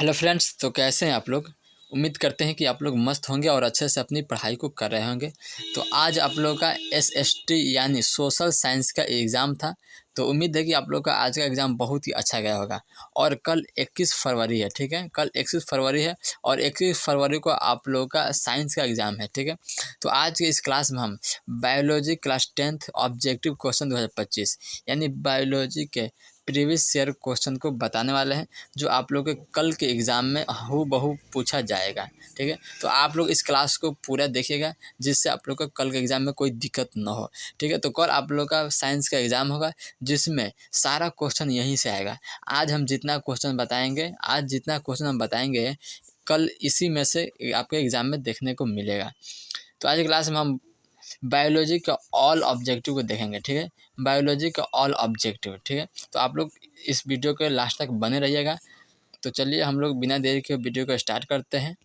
Hello friends, तो कैसे हैं आप लोग। उम्मीद करते हैं कि आप लोग मस्त होंगे और अच्छे से अपनी पढ़ाई को कर रहे होंगे। तो आज आप लोगों का एसएसटी यानी सोशल साइंस का एग्ज़ाम था। तो उम्मीद है कि आप लोग का आज का एग्ज़ाम बहुत ही अच्छा गया होगा। और कल 21 फरवरी है, ठीक है। कल 21 फरवरी है और 21 फरवरी को आप लोगों का साइंस का एग्ज़ाम है, ठीक है। तो आज के इस क्लास में हम biology class 10th objective question 2025 यानी बायोलॉजी के प्रीवियस ईयर क्वेश्चन को बताने वाले हैं, जो आप लोग के कल के एग्ज़ाम में हूबहू पूछा जाएगा, ठीक है। तो आप लोग इस क्लास को पूरा देखिएगा, जिससे आप लोग का कल के एग्ज़ाम में कोई दिक्कत ना हो, ठीक है। तो कल आप लोग का साइंस का एग्ज़ाम होगा, जिसमें सारा क्वेश्चन यहीं से आएगा। आज जितना क्वेश्चन हम बताएंगे कल इसी में से आपके एग्ज़ाम में देखने को मिलेगा। तो आज की क्लास में हम बायोलॉजी का ऑल ऑब्जेक्टिव को देखेंगे, ठीक है। बायोलॉजी का ऑल ऑब्जेक्टिव, ठीक है। तो आप लोग इस वीडियो के लास्ट तक बने रहिएगा। तो चलिए हम लोग बिना देरी के वीडियो को स्टार्ट करते हैं।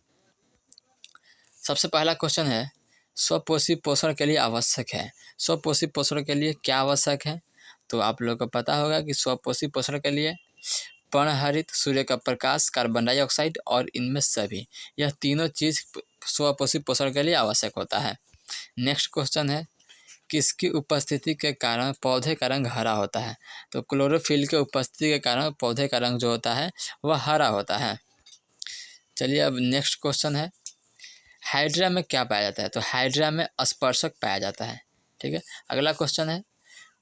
सबसे पहला क्वेश्चन है, स्वपोषी पोषण के लिए आवश्यक है। स्वपोषी पोषण के लिए क्या आवश्यक है? तो आप लोग को पता होगा कि स्वपोषी पोषण के लिए पर्णहरित, सूर्य का प्रकाश, कार्बन डाइऑक्साइड और इनमें सभी, यह तीनों चीज़ स्वपोषी पोषण के लिए आवश्यक होता है। नेक्स्ट क्वेश्चन है, किसकी उपस्थिति के कारण पौधे का रंग हरा होता है? तो क्लोरोफिल के उपस्थिति के कारण पौधे का रंग जो होता है वह हरा होता है। चलिए अब नेक्स्ट क्वेश्चन है, हाइड्रा में क्या पाया जाता है? तो हाइड्रा में स्पर्शक पाया जाता है, ठीक है। अगला क्वेश्चन है,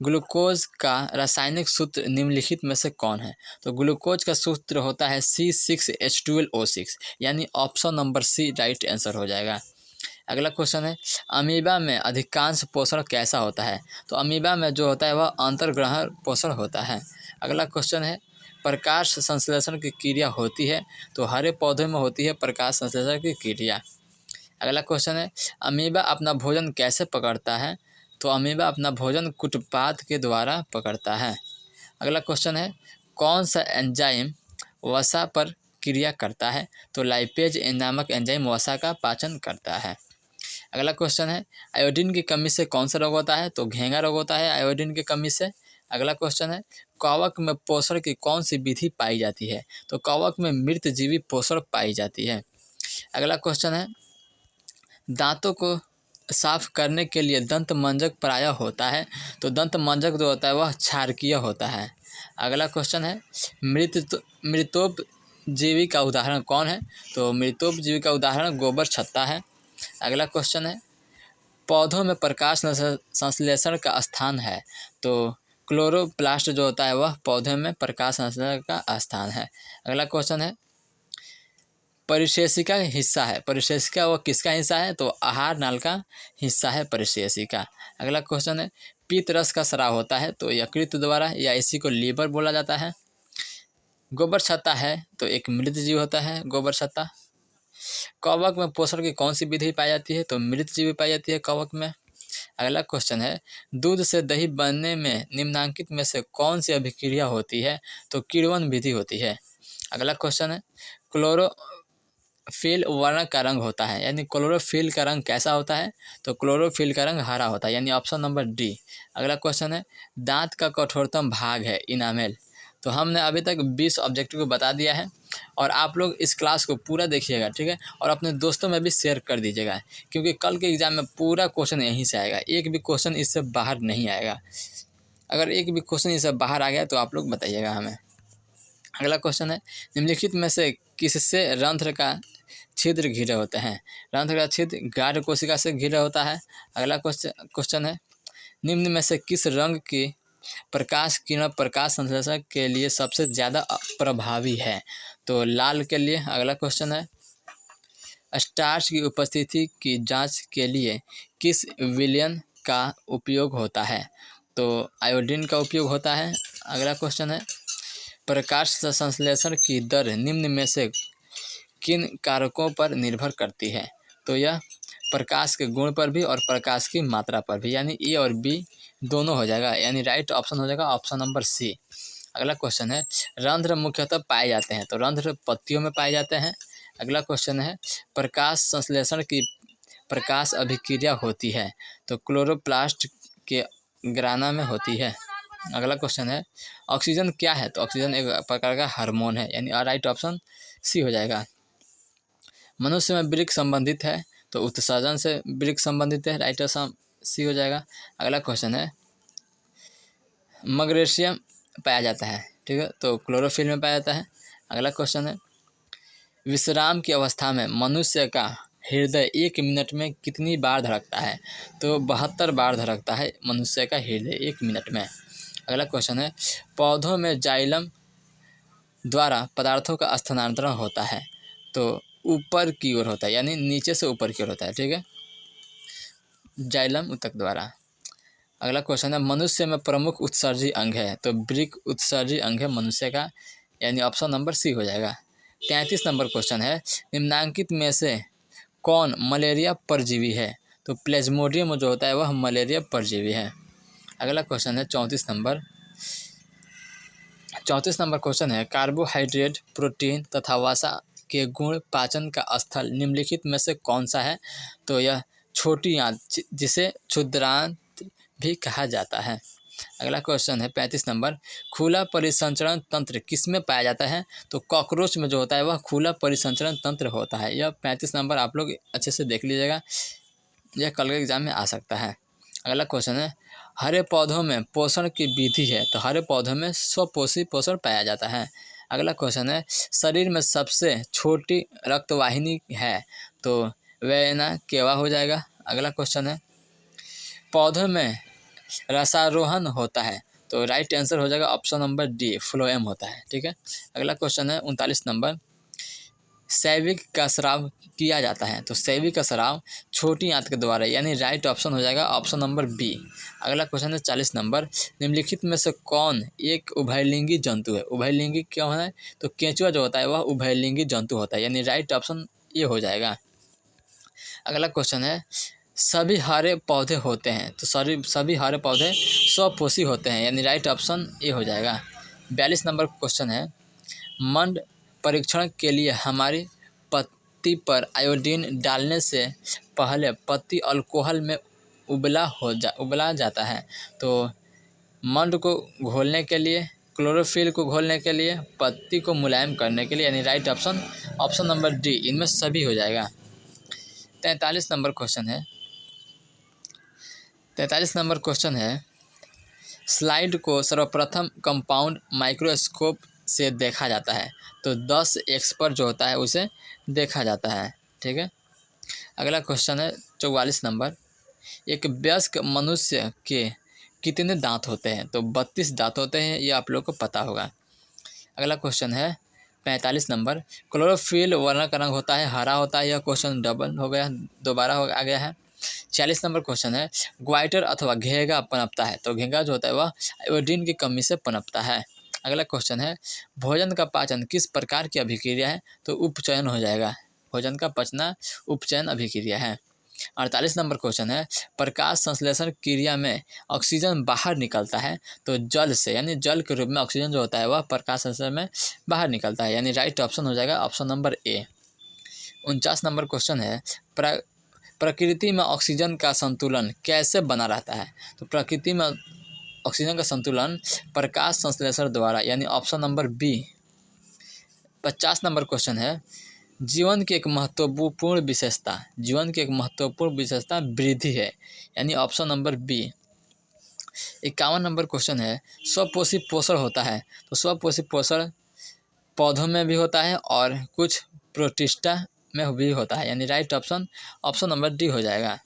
ग्लूकोज का रासायनिक सूत्र निम्नलिखित में से कौन है? तो ग्लूकोज का सूत्र होता है C6H12O6 यानी option number C right answer हो जाएगा। अगला क्वेश्चन है, अमीबा में अधिकांश पोषण कैसा होता है? तो अमीबा में जो होता है वह अंतर्ग्रहण पोषण होता है। अगला क्वेश्चन है, प्रकाश संश्लेषण की क्रिया होती है? तो हरे पौधे में होती है प्रकाश संश्लेषण की क्रिया। अगला क्वेश्चन है, अमीबा अपना भोजन कैसे पकड़ता है? तो अमीबा अपना भोजन कुटपाद के द्वारा पकड़ता है। अगला क्वेश्चन है, कौन सा एंजाइम वसा पर क्रिया करता है? तो लाइपेज नामक एंजाइम वसा का पाचन करता है। अगला क्वेश्चन है, आयोडीन की कमी से कौन सा रोग होता है? तो घेंगा रोग होता है आयोडीन की कमी से। अगला क्वेश्चन है, कवक में पोषण की कौन सी विधि पाई जाती है? तो कवक में मृतजीवी पोषण पाई जाती है। अगला क्वेश्चन है, दांतों को साफ करने के लिए दंत मंजक प्रायः होता है? तो दंत मंजक जो होता है वह क्षारकीय होता है। अगला क्वेश्चन है, मृतोपजीवी का उदाहरण कौन है? तो मृतोपजीवी का उदाहरण गोबर छत्ता है। अगला क्वेश्चन है, पौधों में प्रकाश संश्लेषण का स्थान है? तो क्लोरोप्लास्ट जो होता है वह पौधे में प्रकाश संश्लेषण का स्थान है। अगला क्वेश्चन है, परिशेषिका हिस्सा है? परिशेषिका वह किसका हिस्सा है? तो आहार नाल का हिस्सा है परिशेषिका। अगला क्वेश्चन है, पीत रस का स्राव होता है? तो यकृत द्वारा या इसी को लीवर बोला जाता है। गोबर छत्ता है तो एक मृत जीव होता है गोबर छत्ता। कवक में पोषण की कौन सी विधि पाई जाती है? तो मृत जीवी पाई जाती है कवक में। अगला क्वेश्चन है, दूध से दही बनने में निम्नांकित में से कौन सी अभिक्रिया होती है? तो किण्वन विधि होती है। अगला क्वेश्चन है, क्लोरोफिल वर्ण का रंग होता है, यानी क्लोरोफिल का रंग कैसा होता है? तो क्लोरोफिल का रंग हरा होता है, यानी ऑप्शन नंबर डी। अगला क्वेश्चन है, दांत का कठोरतम भाग है इनामेल। तो हमने अभी तक 20 ऑब्जेक्टिव को बता दिया है और आप लोग इस क्लास को पूरा देखिएगा, ठीक है। और अपने दोस्तों में भी शेयर कर दीजिएगा, क्योंकि कल के एग्ज़ाम में पूरा क्वेश्चन यहीं से आएगा, एक भी क्वेश्चन इससे बाहर नहीं आएगा। अगर एक भी क्वेश्चन इससे बाहर आ गया तो आप लोग बताइएगा हमें। अगला क्वेश्चन है, निम्नलिखित में से किससे रंध्र का छिद्र घिरे होते हैं? रंध्र का छिद्र गाढ़ कोशिका से घिरा होता है। अगला क्वेश्चन है, निम्न में से किस रंग की प्रकाश किरण प्रकाश संश्लेषण के लिए सबसे ज़्यादा प्रभावी है? तो लाल के लिए। अगला क्वेश्चन है, स्टार्च की उपस्थिति की जांच के लिए किस विलयन का उपयोग होता है? तो आयोडीन का उपयोग होता है। अगला क्वेश्चन है, प्रकाश संश्लेषण की दर निम्न में से किन कारकों पर निर्भर करती है? तो यह प्रकाश के गुण पर भी और प्रकाश की मात्रा पर भी, यानी ए और बी दोनों हो जाएगा, यानी राइट ऑप्शन हो जाएगा ऑप्शन नंबर सी। अगला क्वेश्चन है, रंध्र मुख्यतः पाए जाते हैं? तो रंध्र पत्तियों में पाए जाते हैं। अगला क्वेश्चन है, प्रकाश संश्लेषण की प्रकाश अभिक्रिया होती है? तो क्लोरोप्लास्ट के ग्राना में होती है। अगला क्वेश्चन है, ऑक्सीजन क्या है? तो ऑक्सीजन एक प्रकार का हार्मोन है, यानी राइट ऑप्शन सी हो जाएगा। मनुष्य में वृक्क संबंधित है तो उत्सर्जन से वृक्क संबंधित है, राइट आंसर सी हो जाएगा। अगला क्वेश्चन है मैग्नीशियम पाया जाता है, ठीक है, तो क्लोरोफिल में पाया जाता है। अगला क्वेश्चन है विश्राम की अवस्था में मनुष्य का हृदय 1 मिनट में कितनी बार धड़कता है, तो 72 बार धड़कता है मनुष्य का हृदय 1 मिनट में। अगला क्वेश्चन है पौधों में जाइलम द्वारा पदार्थों का स्थानांतरण होता है तो ऊपर की ओर होता है, यानी नीचे से ऊपर की ओर होता है, ठीक है, जाइलम ऊतक द्वारा। अगला क्वेश्चन है मनुष्य में प्रमुख उत्सर्जी अंग है, तो वृक्क उत्सर्जी अंग है मनुष्य का, यानी ऑप्शन नंबर सी हो जाएगा। 33 नंबर क्वेश्चन है निम्नांकित में से कौन मलेरिया परजीवी है, तो प्लेज्मोडियम जो होता है वह मलेरिया परजीवी है। अगला क्वेश्चन है 34 नंबर क्वेश्चन है कार्बोहाइड्रेट, प्रोटीन तथा वसा के गुण पाचन का स्थल निम्नलिखित में से कौन सा है, तो यह छोटी आंत जिसे क्षुद्रांत भी कहा जाता है। अगला क्वेश्चन है 35 नंबर खुला परिसंचरण तंत्र किसमें पाया जाता है, तो कॉकरोच में जो होता है वह खुला परिसंचरण तंत्र होता है। यह 35 नंबर आप लोग अच्छे से देख लीजिएगा, यह कल के एग्जाम में आ सकता है। अगला क्वेश्चन है हरे पौधों में पोषण की विधि है, तो हरे पौधों में स्वपोषी पोषण पाया जाता है। अगला क्वेश्चन है शरीर में सबसे छोटी रक्तवाहिनी है, तो वेना केवा हो जाएगा। अगला क्वेश्चन है पौधों में रसारोहण होता है, तो राइट आंसर हो जाएगा ऑप्शन नंबर डी, फ्लोएम होता है, ठीक है। अगला क्वेश्चन है 39 नंबर सैविक का स्राव किया जाता है, तो सैविक का स्राव छोटी आंत के द्वारा, यानी राइट ऑप्शन हो जाएगा ऑप्शन नंबर बी। अगला क्वेश्चन है 40 नंबर निम्नलिखित में से कौन एक उभयलिंगी जंतु है, उभयलिंगी क्यों है, तो केंचुआ जो होता है वह उभयलिंगी जंतु होता है, यानी राइट ऑप्शन ये हो जाएगा। अगला क्वेश्चन है सभी हरे पौधे होते हैं, तो सभी हरे पौधे स्वपोषी होते हैं, यानी राइट ऑप्शन ए हो जाएगा। 42 नंबर क्वेश्चन है मंड परीक्षण के लिए हमारी पत्ती पर आयोडीन डालने से पहले पत्ती अल्कोहल में उबला जाता है, तो मंड को घोलने के लिए, क्लोरोफिल को घोलने के लिए, पत्ती को मुलायम करने के लिए, यानी right option option number D, इनमें सभी हो जाएगा। 43 नंबर क्वेश्चन है स्लाइड को सर्वप्रथम कंपाउंड माइक्रोस्कोप से देखा जाता है, तो 10x पर जो होता है उसे देखा जाता है, ठीक है। अगला क्वेश्चन है 44 नंबर एक वयस्क मनुष्य के कितने दांत होते हैं, तो 32 दांत होते हैं, ये आप लोग को पता होगा। अगला क्वेश्चन है 45 नंबर क्लोरोफिल वर्ण का रंग होता है हरा होता है, यह क्वेश्चन डबल हो गया, दोबारा आ गया है। 46 नंबर क्वेश्चन है ग्वाइटर अथवा घेगा पनपता है, तो घेगा जो होता है वह आयोडीन की कमी से पनपता है। अगला क्वेश्चन है भोजन का पाचन किस प्रकार की अभिक्रिया है, तो उपचयन हो जाएगा, भोजन का पचना उपचयन अभिक्रिया है। 48 नंबर क्वेश्चन है प्रकाश संश्लेषण क्रिया में ऑक्सीजन बाहर निकलता है, तो जल से, यानी जल के रूप में ऑक्सीजन जो होता है वह प्रकाश संश्लेषण में बाहर निकलता है, यानी राइट ऑप्शन हो जाएगा ऑप्शन नंबर ए। 49 नंबर क्वेश्चन है प्रकृति में ऑक्सीजन का संतुलन कैसे बना रहता है, तो प्रकृति में ऑक्सीजन का संतुलन प्रकाश संश्लेषण द्वारा, यानी option number B. 50 number question है जीवन की एक महत्वपूर्ण विशेषता वृद्धि है, यानी option number B. 51 number question है स्वपोषी पोषण होता है, तो स्वपोषी पोषण पौधों में भी होता है और कुछ प्रोटिस्टा में भी होता है, यानी right option option number D हो जाएगा।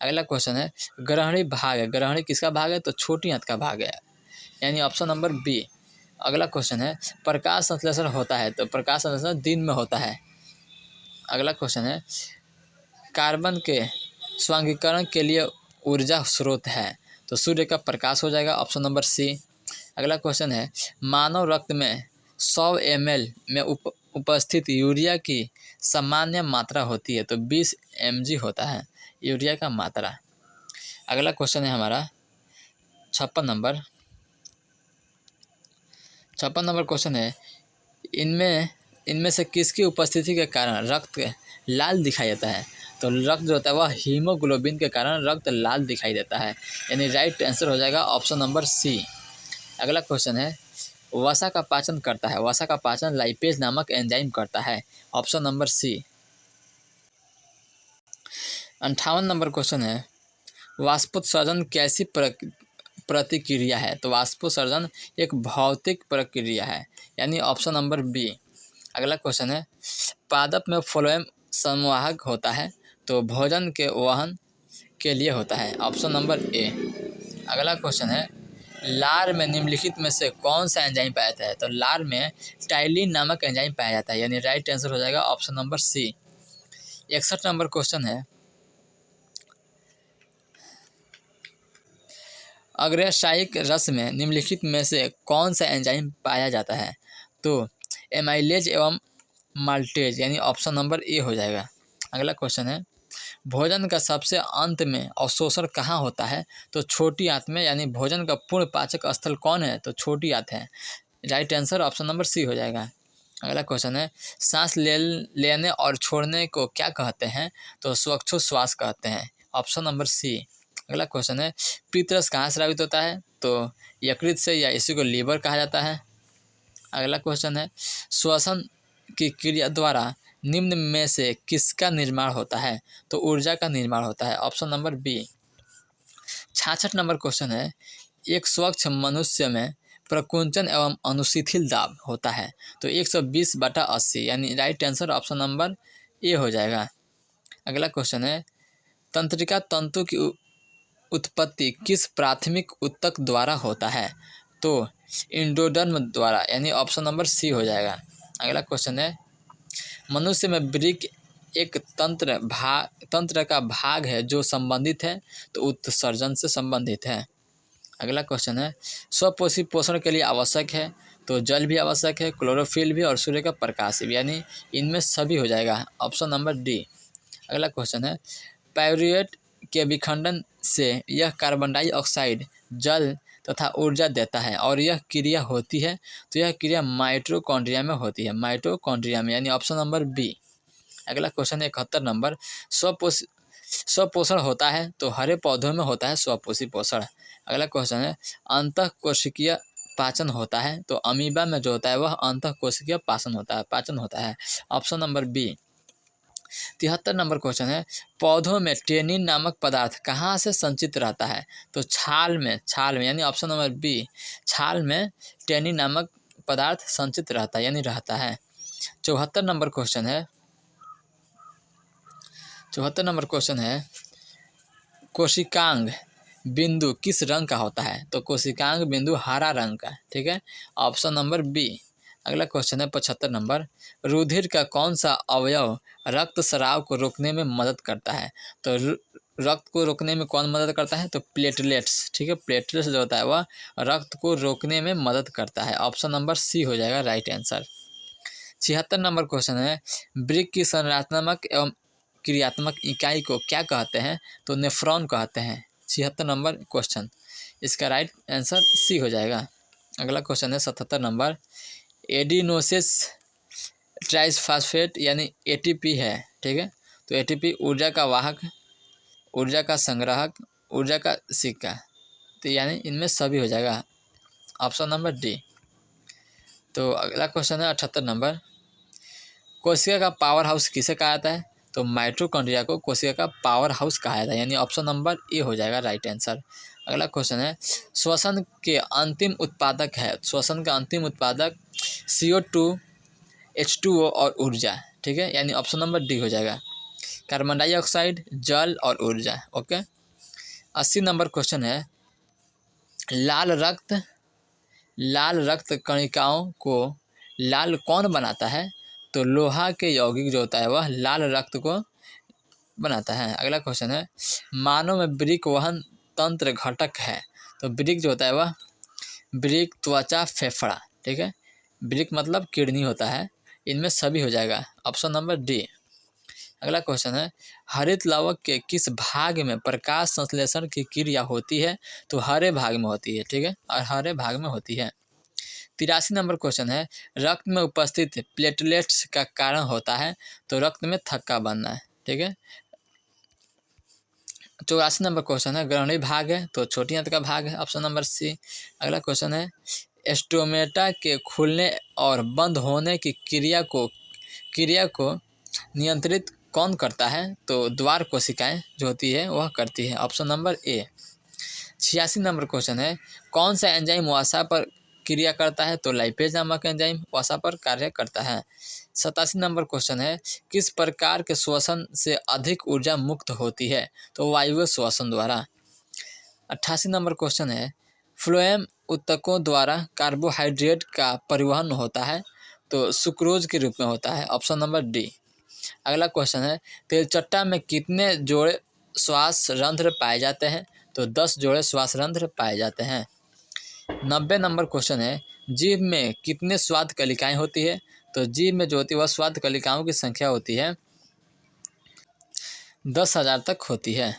अगला क्वेश्चन है ग्रहणी भाग है, ग्रहणी किसका भाग है, तो छोटी आंत का भाग है, यानी ऑप्शन नंबर बी। अगला क्वेश्चन है प्रकाश संश्लेषण होता है, तो प्रकाश संश्लेषण दिन में होता है। अगला क्वेश्चन है कार्बन के स्वांगीकरण के लिए ऊर्जा स्रोत है, तो सूर्य का प्रकाश हो जाएगा, ऑप्शन नंबर सी। अगला क्वेश्चन है मानव रक्त में 100 ml में उपस्थित यूरिया की सामान्य मात्रा होती है, तो 20 mg होता है यूरिया का मात्रा। अगला क्वेश्चन है हमारा 56 नंबर क्वेश्चन है इनमें से किसकी उपस्थिति के कारण रक्त लाल दिखाई देता है, तो रक्त जो होता है वह हीमोग्लोबिन के कारण रक्त लाल दिखाई देता है, यानी राइट आंसर हो जाएगा ऑप्शन नंबर सी। अगला क्वेश्चन है वसा का पाचन करता है? वसा का पाचन लाइपेज नामक एंजाइम करता है। Option number C. 58 number question है, वाष्पोत्सर्जन कैसी प्रतिक्रिया है? तो वाष्पोत्सर्जन एक भौतिक प्रक्रिया है, यानी ऑप्शन नंबर बी। अगला क्वेश्चन है, पादप में फ्लोएम संवाहक होता है, तो भोजन के वहन के लिए होता है। Option number A. अगला क्वेश्चन है, लार में निम्नलिखित में से कौन सा एंजाइम पाया जाता है? तो लार में टाइलिन नामक एंजाइम पाया जाता है, यानी राइट आंसर हो जाएगा option number C. 61 number question है, अग्रसायिक रस में निम्नलिखित में से कौन सा एंजाइम पाया जाता है? तो एमाइलेज एवं माल्टेज, यानी ऑप्शन नंबर ए हो जाएगा। अगला क्वेश्चन है, भोजन का सबसे अंत में अवशोषण कहाँ होता है? तो छोटी आंत में, यानी भोजन का पूर्ण पाचक स्थल कौन है? तो छोटी आंत है। Right answer option number C हो जाएगा। अगला क्वेश्चन है, सांस लेने और छोड़ने को क्या कहते हैं? तो श्वासोच्छ्वास कहते हैं। Option number C. अगला क्वेश्चन है, पित्तरस कहाँ स्रावित होता है? तो यकृत से, या इसी को लीवर कहा जाता है। अगला क्वेश्चन है, श्वसन की क्रिया द्वारा निम्न में से किसका निर्माण होता है? तो ऊर्जा का निर्माण होता है। Option number B. 66 number question है, एक स्वच्छ मनुष्य में प्रकुंचन एवं अनुशिथिल दाब होता है, तो 120/80, यानी राइट आंसर ऑप्शन नंबर ए हो जाएगा। अगला क्वेश्चन है, तंत्रिका तंतु की उत्पत्ति किस प्राथमिक ऊतक द्वारा होता है? तो इंडोडर्म द्वारा, यानी ऑप्शन नंबर सी हो जाएगा। अगला क्वेश्चन है, मनुष्य में वृक्क एक तंत्र का भाग है जो संबंधित है, तो उत्सर्जन से संबंधित है। अगला क्वेश्चन है, स्वपोषी पोषण के लिए आवश्यक है, तो जल भी आवश्यक है, क्लोरोफिल भी और सूर्य का प्रकाश भी, यानी इनमें सभी हो जाएगा। Option number D. अगला क्वेश्चन है, पाइरूवेट के विखंडन से यह कार्बन डाइऑक्साइड, जल तथा ऊर्जा देता है, और यह क्रिया होती है, तो यह क्रिया माइटोकॉन्ड्रिया में होती है, माइटोकॉन्ड्रिया में, यानी ऑप्शन नंबर बी। अगला क्वेश्चन है 71 नंबर, स्वपोषण होता है, तो हरे पौधों में होता है स्वपोषी पोषण। अगला क्वेश्चन है, अंतःकोशिकीय पाचन होता है, तो अमीबा में जो होता है वह अंतःकोशिकीय पाचन होता है। Option number B. 73 number question है, पौधों में टेनिन नामक पदार्थ कहाँ से संचित रहता है? तो छाल में, यानी ऑप्शन नंबर बी। छाल में टेनिन नामक पदार्थ संचित रहता है, यानी रहता है। 74 नंबर क्वेश्चन है, कोशिकांग बिंदु किस रंग का होता है? तो कोशिकांग बिंदु हरा रंग का, ठीक है, ऑप्शन नंबर बी। अगला क्वेश्चन है 75 नंबर, रुधिर का कौन सा अवयव रक्त स्राव को रोकने में मदद करता है? तो रक्त को रोकने में कौन मदद करता है? तो प्लेटलेट्स, ठीक है, प्लेटलेट्स जो होता है वह रक्त को रोकने में मदद करता है। ऑप्शन नंबर सी हो जाएगा राइट आंसर। 76 नंबर क्वेश्चन है, वृक्क की संरचनात्मक एवं क्रियात्मक इकाई को क्या कहते हैं? तो नेफ्रॉन कहते हैं। 76 नंबर क्वेश्चन, इसका राइट आंसर सी हो जाएगा। अगला क्वेश्चन है 77 नंबर, एडिनोसिस ट्राइसफॉस्फेट यानी एटीपी है, ठीक है, तो एटीपी ऊर्जा का वाहक, ऊर्जा का संग्राहक, ऊर्जा का सिक्का, तो यानी इनमें सभी हो जाएगा। Option number D. तो अगला क्वेश्चन है 78 नंबर, कोशिका का पावर हाउस किसे कहा जाता है? तो माइटोकॉन्ड्रिया को कोशिका का पावर हाउस कहा जाता है, यानी ऑप्शन नंबर ए हो जाएगा राइट आंसर। अगला क्वेश्चन है, श्वसन के अंतिम उत्पादक है, श्वसन का अंतिम उत्पादक CO2, H2O और ऊर्जा, ठीक है, यानी ऑप्शन नंबर डी हो जाएगा, कार्बन डाइऑक्साइड, जल और ऊर्जा। ओके। 80 नंबर क्वेश्चन है, लाल रक्त कणिकाओं को लाल कौन बनाता है? तो लोहा के यौगिक जो होता है वह लाल रक्त को बनाता है। अगला क्वेश्चन है, मानव में वृक्क वहन तंत्र घटक है, तो वृक्क जो होता है वह वृक्क, त्वचा, फेफड़ा, ठीक है, वृक्क मतलब किडनी होता है, इनमें सभी हो जाएगा। Option number D. अगला क्वेश्चन है, हरित लवक के किस भाग में प्रकाश संश्लेषण की क्रिया होती है? तो हरे भाग में होती है, ठीक है, और हरे भाग में होती है। 83 नंबर क्वेश्चन है, रक्त में उपस्थित प्लेटलेट्स का कारण होता है? तो रक्त में थक्का बनना है, ठीक है। 84 नंबर क्वेश्चन है, ग्रहणी भाग है, तो छोटी आंत का भाग है, ऑप्शन नंबर सी। अगला क्वेश्चन है, स्टोमेटा के खुलने और बंद होने की क्रिया को नियंत्रित कौन करता है? तो द्वार कोशिकाएं जो होती है वह करती है। ऑप्शन नंबर ए। 86 नंबर क्वेश्चन है, कौन सा एंजाइम वसा पर क्रिया करता है? तो लाइपेज नामक एंजाइम वसा पर कार्य करता है। 87 नंबर क्वेश्चन है, किस प्रकार के श्वसन से अधिक ऊर्जा मुक्त होती है? तो वायवीय श्वसन द्वारा। 88 नंबर क्वेश्चन है, फ्लोएम ऊतकों द्वारा कार्बोहाइड्रेट का परिवहन होता है? तो सुक्रोज के रूप में होता है। Option number D. अगला क्वेश्चन है, तेलचट्टा में कितने जोड़े श्वास रंध्र पाए जाते हैं? तो 10 जोड़े श्वास रंध्र पाए जाते हैं। 90 नंबर क्वेश्चन है, जीभ में कितने स्वाद कलिकाएं होती है? तो जीभ में जो होती है वह स्वाद कलिकाओं की संख्या होती है 10,000 तक होती है।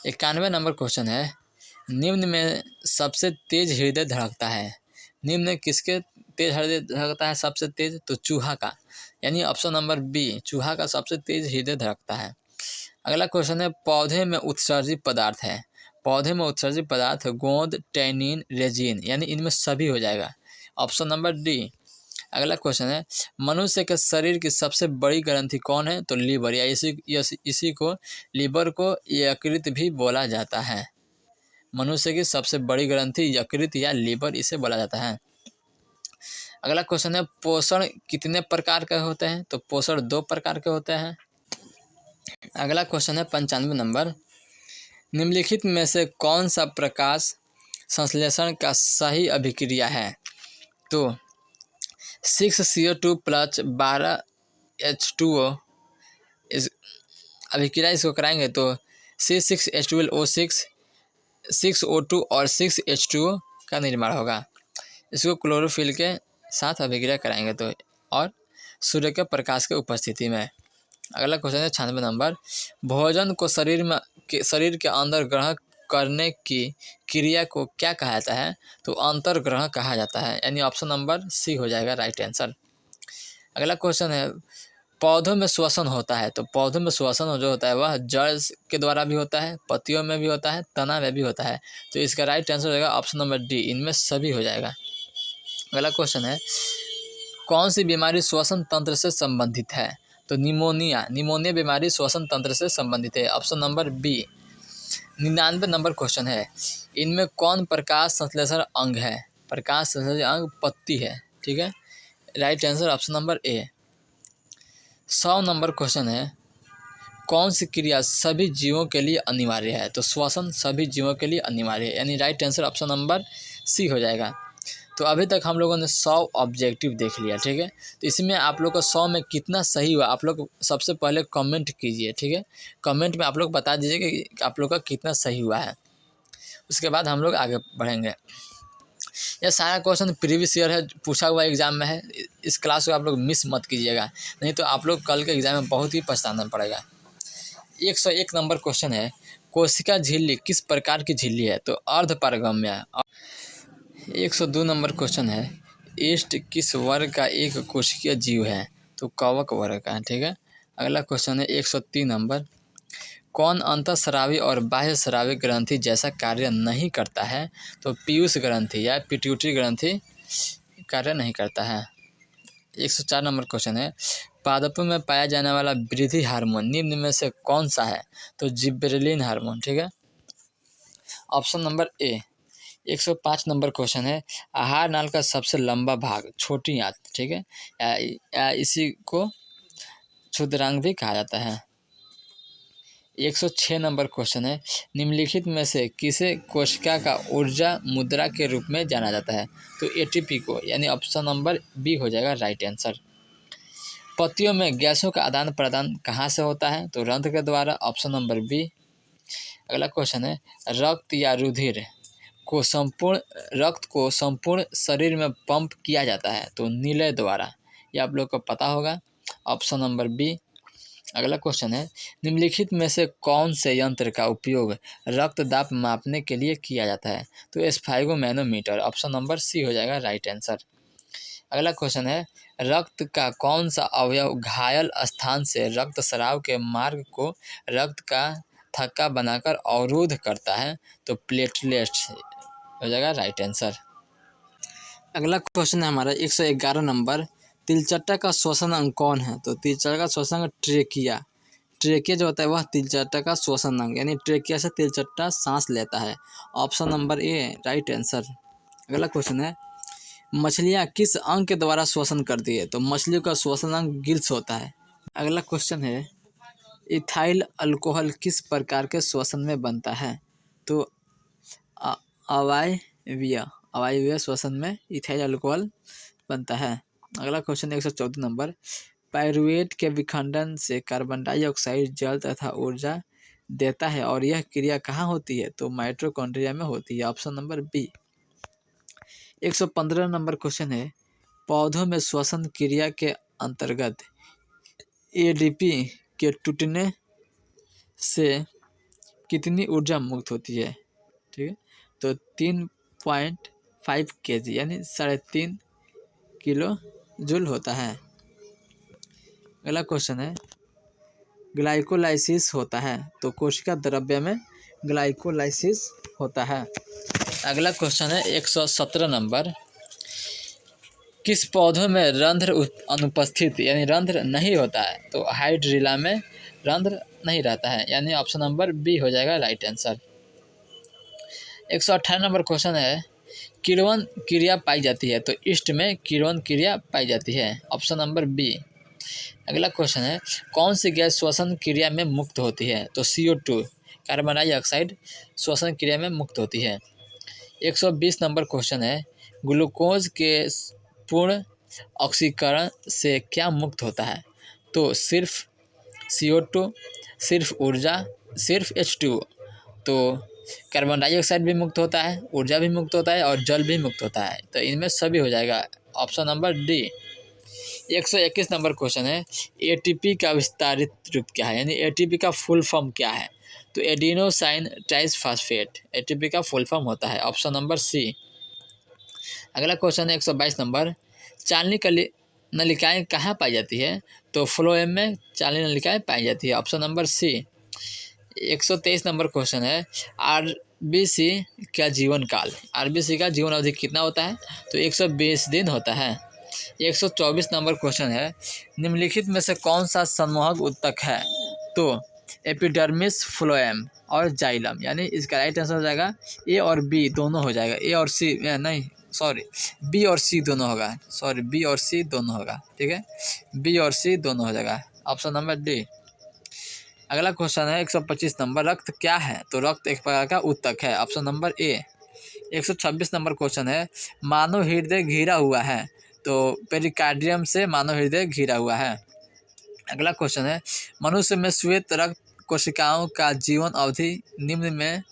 91 नंबर क्वेश्चन है, निम्न में सबसे तेज हृदय धड़कता है? निम्न में किसके तेज हृदय धड़कता है सबसे तेज? तो चूहा का, यानी ऑप्शन नंबर बी, चूहा का सबसे तेज हृदय धड़कता है। अगला क्वेश्चन है, पौधे में उत्सर्जित पदार्थ है? पौधे में उत्सर्जित पदार्थ गोंद, टैनिन, रेजिन, यानी इनमें सभी हो जाएगा। Option number D. अगला क्वेश्चन है, मनुष्य के शरीर की सबसे बड़ी ग्रंथि कौन है? तो लीवर, या इसी को लीवर को यकृत भी बोला जाता है। मनुष्य की सबसे बड़ी ग्रंथि यकृत या लीवर, इसे बोला जाता है। अगला क्वेश्चन है, पोषण कितने प्रकार के होते हैं? तो पोषण 2 प्रकार के होते हैं। अगला क्वेश्चन है 95 नंबर, निम्नलिखित में से कौन सा प्रकाश संश्लेषण का सही अभिक्रिया है? तो 6CO2 प्लस 12H2O इस अभिक्रिया इसको कराएंगे तो C6H12O6 6O2 और 6H2O का निर्माण होगा। इसको क्लोरोफिल के साथ अभिक्रिया कराएंगे तो, और सूर्य के प्रकाश के उपस्थिति में। अगला क्वेश्चन है 96 नंबर, भोजन को शरीर के अंदर ग्रहण करने की क्रिया को क्या कहा जाता है? तो अंतर्ग्रहण कहा जाता है, यानी ऑप्शन नंबर सी हो जाएगा राइट आंसर। अगला क्वेश्चन है, पौधों में श्वसन होता है? तो पौधों में श्वसन जो होता है वह जड़ के द्वारा भी होता है, पत्तियों में भी होता है, तना में भी होता है। तो इसका राइट आंसर हो जाएगा ऑप्शन नंबर डी, इनमें सभी हो जाएगा। अगला क्वेश्चन है, कौन सी बीमारी श्वसन तंत्र से संबंधित है? तो निमोनिया बीमारी श्वसन तंत्र से संबंधित है। Option number B. 99 number question है, इनमें कौन प्रकाश संश्लेषण अंग है? प्रकाश संश्लेषण अंग पत्ती है, ठीक है। राइट आंसर ऑप्शन नंबर ए। 100 नंबर क्वेश्चन है, कौन सी क्रिया सभी जीवों के लिए अनिवार्य है? तो श्वसन सभी जीवों के लिए अनिवार्य है, यानी right answer option number C हो जाएगा। तो अभी तक हम लोगों ने 100 ऑब्जेक्टिव देख लिया, ठीक है। तो इसमें आप लोग का 100 में कितना सही हुआ आप लोग सबसे पहले कमेंट कीजिए, ठीक है। कमेंट में आप लोग बता दीजिए कि आप लोग का कितना सही हुआ है, उसके बाद हम लोग आगे बढ़ेंगे। यह सारा क्वेश्चन प्रीवियस ईयर है, पूछा हुआ एग्जाम में है। इस क्लास को आप लोग मिस मत कीजिएगा, नहीं तो आप लोग कल के एग्जाम में बहुत ही पछताना पड़ेगा। 101 नंबर क्वेश्चन है, कोशिका झिल्ली किस प्रकार की झिल्ली है? तो अर्धपारगम्य। 102 नंबर क्वेश्चन है, ईस्ट किस वर्ग का एक कोशिकीय जीव है? तो कवक वर्ग का, ठीक है। अगला क्वेश्चन है 103 नंबर, कौन अंतःस्रावी और बाह्य स्रावी ग्रंथि जैसा कार्य नहीं करता है? तो पीयूष ग्रंथि या पिट्यूटरी ग्रंथि कार्य नहीं करता है। 104 नंबर क्वेश्चन है, पादपों में पाया जाने वाला वृद्धि हार्मोन निम्न में से कौन सा है? तो जिबरेलिन हार्मोन, ठीक है। ऑप्शन नंबर ए। 105 नंबर क्वेश्चन है, आहार नाल का सबसे लंबा भाग छोटी आंत, ठीक है, या इसी को क्षुद्रांग भी कहा जाता है। 106 नंबर क्वेश्चन है, निम्नलिखित में से किसे कोशिका का ऊर्जा मुद्रा के रूप में जाना जाता है? तो एटीपी को, यानी ऑप्शन नंबर बी हो जाएगा राइट आंसर। पत्तियों में गैसों का आदान प्रदान कहाँ से होता है? तो रंध्र के द्वारा, ऑप्शन नंबर बी। अगला क्वेश्चन है, रक्त या रुधिर रक्त को संपूर्ण शरीर में पंप किया जाता है? तो निलय द्वारा, ये आप लोग को पता होगा, ऑप्शन नंबर बी। अगला क्वेश्चन है, निम्नलिखित में से कौन से यंत्र का उपयोग रक्तदाब मापने के लिए किया जाता है? तो स्फाइगोमैनोमीटर, ऑप्शन नंबर सी हो जाएगा राइट आंसर। अगला क्वेश्चन है, रक्त का कौन सा अवयव घायल स्थान से रक्त स्राव के मार्ग को रक्त का थक्का बनाकर अवरोध करता है? तो प्लेटलेट्स हो जाएगा राइट आंसर। अगला क्वेश्चन है हमारा 111 नंबर। तिलचट्टा का श्वसन अंग कौन है? तो तिलचट्टा का श्वसन अंग ट्रेकिया। ट्रेकिया जो होता है वह तिलचट्टा का श्वसन अंग, यानी ट्रेकिया से तिलचट्टा सांस लेता है। ऑप्शन नंबर ए राइट आंसर। अगला क्वेश्चन है, मछलियाँ किस अंग के द्वारा श्वसन करती है? तो मछलियों का श्वसन अंग गिल्स होता है। अगला क्वेश्चन है, इथाइल अल्कोहल किस प्रकार के श्वसन में बनता है? तो अवायवीय श्वसन में इथाइल अल्कोहल बनता है। अगला क्वेश्चन 114 नंबर। पाइरूवेट के विखंडन से कार्बन डाइऑक्साइड जल तथा ऊर्जा देता है और यह क्रिया कहाँ होती है? तो माइटोकॉन्ड्रिया में होती है। Option number B. 115 number question है, पौधों में श्वसन क्रिया के अंतर्गत एडीपी के टूटने से कितनी ऊर्जा मुक्त होती है? ठीक है, तो 3.5 kg यानी 3.5 किलो जूल होता है। अगला क्वेश्चन है, ग्लाइकोलाइसिस होता है तो कोशिका द्रव्य में ग्लाइकोलाइसिस होता है। अगला क्वेश्चन है 117 नंबर। किस पौधों में रंध्र अनुपस्थित यानी रंध्र नहीं होता है? तो हाइड्रिला में रंध्र नहीं रहता है, यानी ऑप्शन नंबर बी हो जाएगा राइट आंसर। 118 नंबर क्वेश्चन है, किण्वन क्रिया पाई जाती है तो ईस्ट में किण्वन क्रिया पाई जाती है। Option number B. अगला क्वेश्चन है, कौन सी गैस श्वसन क्रिया में मुक्त होती है? तो CO2 कार्बन डाइऑक्साइड श्वसन क्रिया में मुक्त होती है। 120 नंबर क्वेश्चन है, ग्लूकोज के पूर्ण ऑक्सीकरण से क्या मुक्त होता है? तो सिर्फ CO2, सिर्फ ऊर्जा, सिर्फ H2O। तो कार्बन डाइऑक्साइड भी मुक्त होता है, ऊर्जा भी मुक्त होता है और जल भी मुक्त होता है, तो इनमें सभी हो जाएगा। Option number D. 121 number question है, ATP का विस्तारित रूप क्या है यानी ATP का फुल फॉर्म क्या है? तो एडिनोसाइन ट्राइसफॉस्फेट ATP का फुल फॉर्म होता है। Option number C. अगला क्वेश्चन है 122 नंबर। चालनी नलिकाएँ कहाँ पाई जाती है? तो फ्लोएम में चालनी नलिकाएँ पाई जाती है। Option number C. 123 number question है, RBC का जीवन काल, RBC का जीवन अवधि कितना होता है? तो 120 दिन होता है। 124 नंबर क्वेश्चन है, निम्नलिखित में से कौन सा सम्मोहक ऊतक है? तो एपिडर्मिस, फ्लोएम और जाइलम, यानी इसका राइट आंसर हो जाएगा ए और बी दोनों हो जाएगा। ए और सी नहीं सॉरी बी और सी दोनों होगा, बी और सी दोनों होगा। ठीक है, बी और सी दोनों हो जाएगा। Option number D. अगला क्वेश्चन है 125 नंबर। रक्त क्या है? तो रक्त एक प्रकार का ऊतक है। ऑप्शन नंबर ए। 126 नंबर क्वेश्चन है, मानव हृदय घिरा हुआ है तो पेरिकार्डियम से मानव हृदय घिरा हुआ है। अगला क्वेश्चन है, मनुष्य में श्वेत रक्त कोशिकाओं का जीवन अवधि निम्न में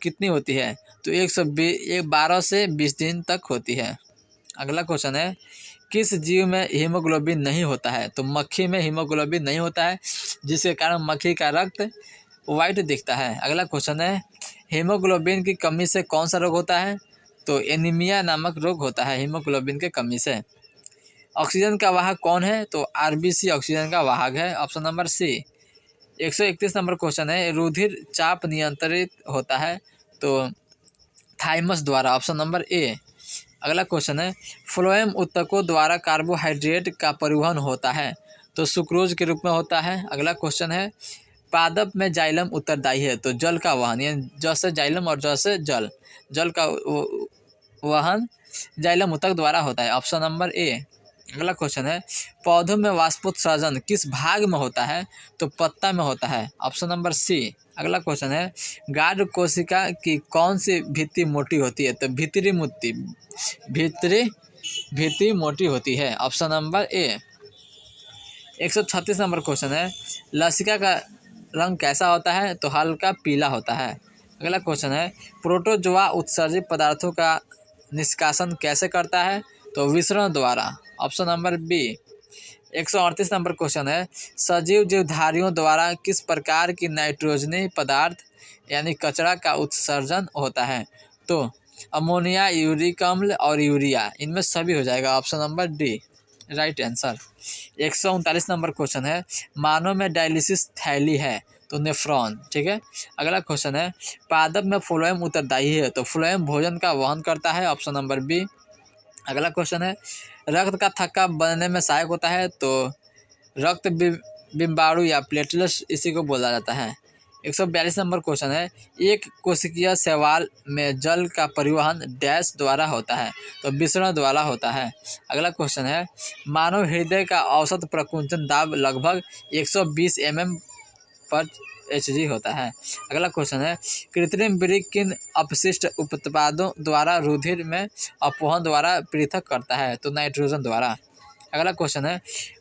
कितनी होती है? तो 12 से 20 दिन तक होती है। अगला क्वेश्चन है, किस जीव में हीमोग्लोबिन नहीं होता है? तो मक्खी में हीमोग्लोबिन नहीं होता है, जिसके कारण मक्खी का रक्त वाइट दिखता है। अगला क्वेश्चन है, हीमोग्लोबिन की कमी से कौन सा रोग होता है? तो एनीमिया नामक रोग होता है हीमोग्लोबिन के कमी से। ऑक्सीजन का वाहक कौन है? तो RBC ऑक्सीजन का वाहक है। Option number C. 131 number question है, रुधिर चाप नियंत्रित होता है तो थाइमस द्वारा। Option number A. अगला क्वेश्चन है, फ्लोएम ऊतकों द्वारा कार्बोहाइड्रेट का परिवहन होता है तो सुक्रोज के रूप में होता है। अगला क्वेश्चन है, पादप में जाइलम उत्तरदायी है तो जल का वहन, यानी ज से जाइलम और ज से जल का वहन जाइलम ऊतक द्वारा होता है। Option number A. अगला क्वेश्चन है, पौधों में वाष्पोत्सर्जन किस भाग में होता है? तो पत्ता में होता है। Option number C. अगला क्वेश्चन है, गाढ़ कोशिका की कौन सी भित्ति मोटी होती है? तो भित्ति मोटी होती है। ऑप्शन नंबर ए। 136 नंबर क्वेश्चन है, लसिका का रंग कैसा होता है? तो हल्का पीला होता है। अगला क्वेश्चन है, प्रोटोजोआ उत्सर्जित पदार्थों का निष्कासन कैसे करता है? तो विसरण द्वारा। Option number B. 138 number question है, सजीव जीवधारियों द्वारा किस प्रकार की नाइट्रोजनी पदार्थ यानी कचरा का उत्सर्जन होता है? तो अमोनिया, यूरिक अम्ल और यूरिया, इनमें सभी हो जाएगा। Option number D right answer. 139 number question है, मानव में डायलिसिस थैली है तो नेफ्रॉन। ठीक है। अगला क्वेश्चन है, पादप में फ्लोएम उत्तरदायी है तो फ्लोएम भोजन का वहन करता है। Option number B. अगला क्वेश्चन है, रक्त का थक्का बनने में सहायक होता है, तो रक्त बिम्बाणु या प्लेटलेट्स इसी को बोला जाता है। 142 नंबर क्वेश्चन है, एक कोशिकीय शैवाल में जल का परिवहन डैश द्वारा होता है, तो विसरण द्वारा होता है। अगला क्वेश्चन है, मानव हृदय का औसत प्रकुंचन दाब लगभग 120 mm पर Hg होता है। अगला क्वेश्चन है, कृत्रिम वृक्क किन अपशिष्ट उत्पादों द्वारा रुधिर में अपवहन द्वारा पृथक करता है, तो नाइट्रोजन द्वारा। अगला क्वेश्चन है,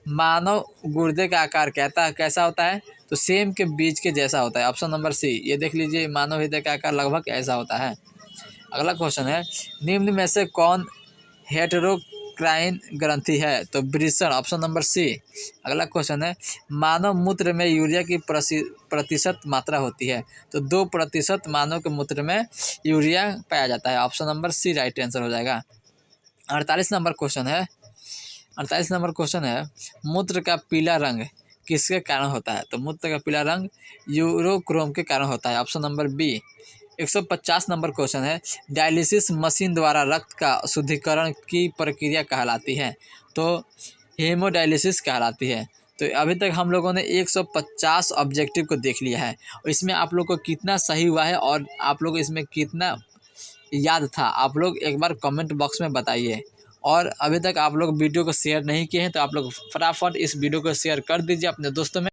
मानव गुर्दे का आकार कैसा होता है, तो सेम के बीज के जैसा होता है, ऑप्शन नंबर सी। ये देख लीजिए, मानव हृदय का आकार लगभग ऐसा होता है। अगला क्वेश्चन है, निम्न में से कौन हेटेरोक्राइन ग्रंथि है, तो वृषण, ऑप्शन नंबर सी। अगला क्वेश्चन है, मानव मूत्र में यूरिया की प्रतिशत मात्रा होती है, तो 2% मानव के मूत्र में यूरिया पाया जाता है, option number C right answer हो जाएगा। 48 नंबर क्वेश्चन है, मूत्र का पीला रंग किसके कारण होता है, तो मूत्र का पीला रंग यूरोक्रोम के कारण होता है, option number B. 150 number question है, डायलिसिस मशीन द्वारा रक्त का शुद्धिकरण की प्रक्रिया कहलाती है, तो हेमोडायलिसिस कहलाती है। तो अभी तक हम लोगों ने 150 ऑब्जेक्टिव को देख लिया है, और इसमें आप लोग को कितना सही हुआ है और आप लोग इसमें कितना याद था, आप लोग एक बार कमेंट बॉक्स में बताइए। और अभी तक आप लोग वीडियो को शेयर नहीं किए हैं, तो आप लोग फटाफट इस वीडियो को शेयर कर दीजिए अपने दोस्तों में।